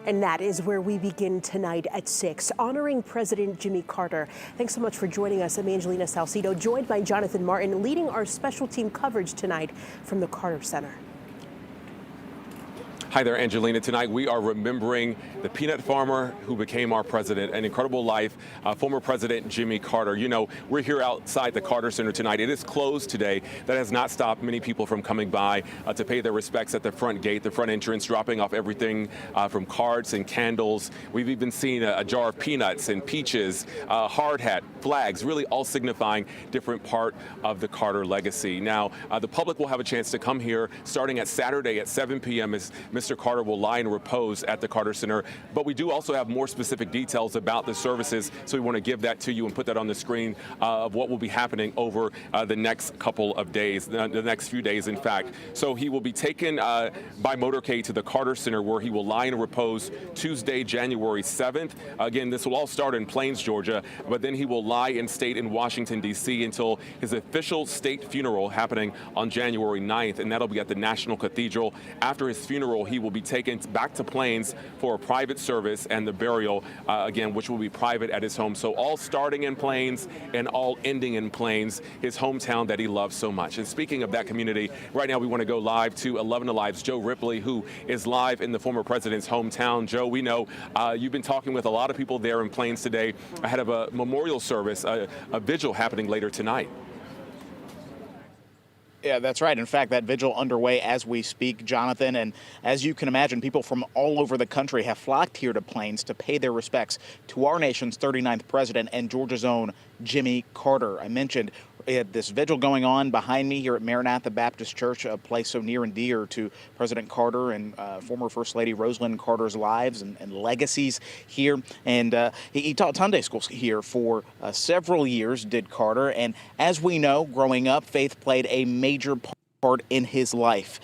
And that is where we begin tonight at 6, honoring President Jimmy Carter. Thanks so much for joining us. I'm Angelina Salcido, joined by Jonathan Martin, leading our special team coverage tonight from the Carter Center. Hi there, Angelina. Tonight we are remembering the peanut farmer who became our president, an incredible life, former President Jimmy Carter. You know, we're here outside the Carter Center tonight. It is closed today. That has not stopped many people from coming by to pay their respects at the front gate, the front entrance, dropping off everything from cards and candles. We've even seen a jar of peanuts and peaches, hard hat, flags, really all signifying different part of the Carter legacy. Now, the public will have a chance to come here starting at Saturday at 7 p.m. as Mr. Carter will lie in repose at the Carter Center. But we do also have more specific details about the services, so we want to give that to you and put that on the screen of what will be happening over the next couple of days, the next few days, in fact. So he will be taken by motorcade to the Carter Center, where he will lie in repose Tuesday, January 7th. Again, this will all start in Plains, Georgia, but then he will lie in state in Washington, D.C. until his official state funeral happening on January 9th, and that'll be at the National Cathedral. After his funeral, he will be taken back to Plains for a private service and the burial, again, which will be private at his home. So all starting in Plains and all ending in Plains, his hometown that he loves so much. And speaking of that community, right now we want to go live to 11 Alive's Joe Ripley, who is live in the former president's hometown. Joe, we know you've been talking with a lot of people there in Plains today ahead of a memorial service, a vigil happening later tonight. Yeah, that's right. In fact, that vigil underway as we speak, Jonathan. And as you can imagine, people from all over the country have flocked here to Plains to pay their respects to our nation's 39th president and Georgia's own Jimmy Carter. I mentioned this vigil going on behind me here at Maranatha Baptist Church, a place so near and dear to President Carter and former First Lady Rosalind Carter's lives and legacies here. And he taught Sunday schools here for several years, did Carter. And as we know, growing up, faith played a major part in his life,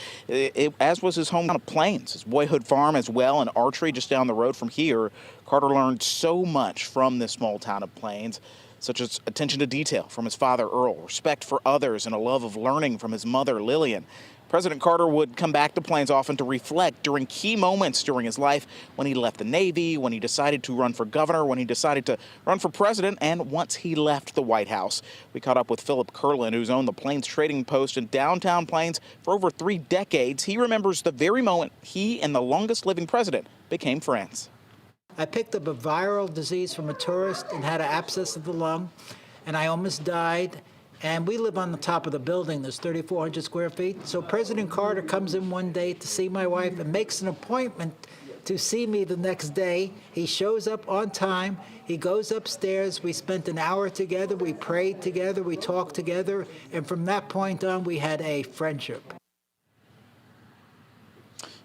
as was his hometown of Plains, his boyhood farm as well, and archery just down the road from here. Carter learned so much from this small town of Plains, such as attention to detail from his father, Earl, respect for others, and a love of learning from his mother, Lillian. President Carter would come back to Plains often to reflect during key moments during his life, when he left the Navy, when he decided to run for governor, when he decided to run for president, and once he left the White House. We caught up with Philip Curlin, who's owned the Plains Trading Post in downtown Plains for over 3 decades. He remembers the very moment he and the longest living president became friends. I picked up a viral disease from a tourist and had an abscess of the lung, and I almost died. And we live on the top of the building. There's 3,400 square feet. So President Carter comes in one day to see my wife and makes an appointment to see me the next day. He shows up on time. He goes upstairs. We spent an hour together. We prayed together. We talked together. And from that point on, we had a friendship.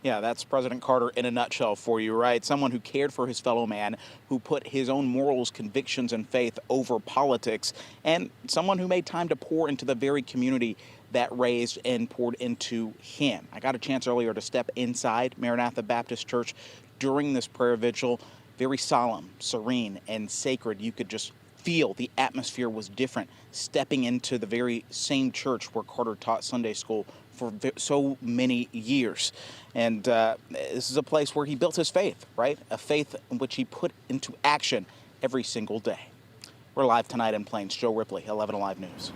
Yeah, that's President Carter in a nutshell for you, right? Someone who cared for his fellow man, who put his own morals, convictions, and faith over politics, and someone who made time to pour into the very community that raised and poured into him. I got a chance earlier to step inside Maranatha Baptist Church during this prayer vigil. Very solemn, serene, and sacred. You could just feel the atmosphere was different, stepping into the very same church where Carter taught Sunday school for so many years. And this is a place where he built his faith, right? A faith in which he put into action every single day. We're live tonight in Plains. Joe Ripley, 11 Alive News.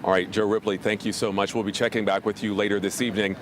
All right, Joe Ripley, thank you so much. We'll be checking back with you later this evening.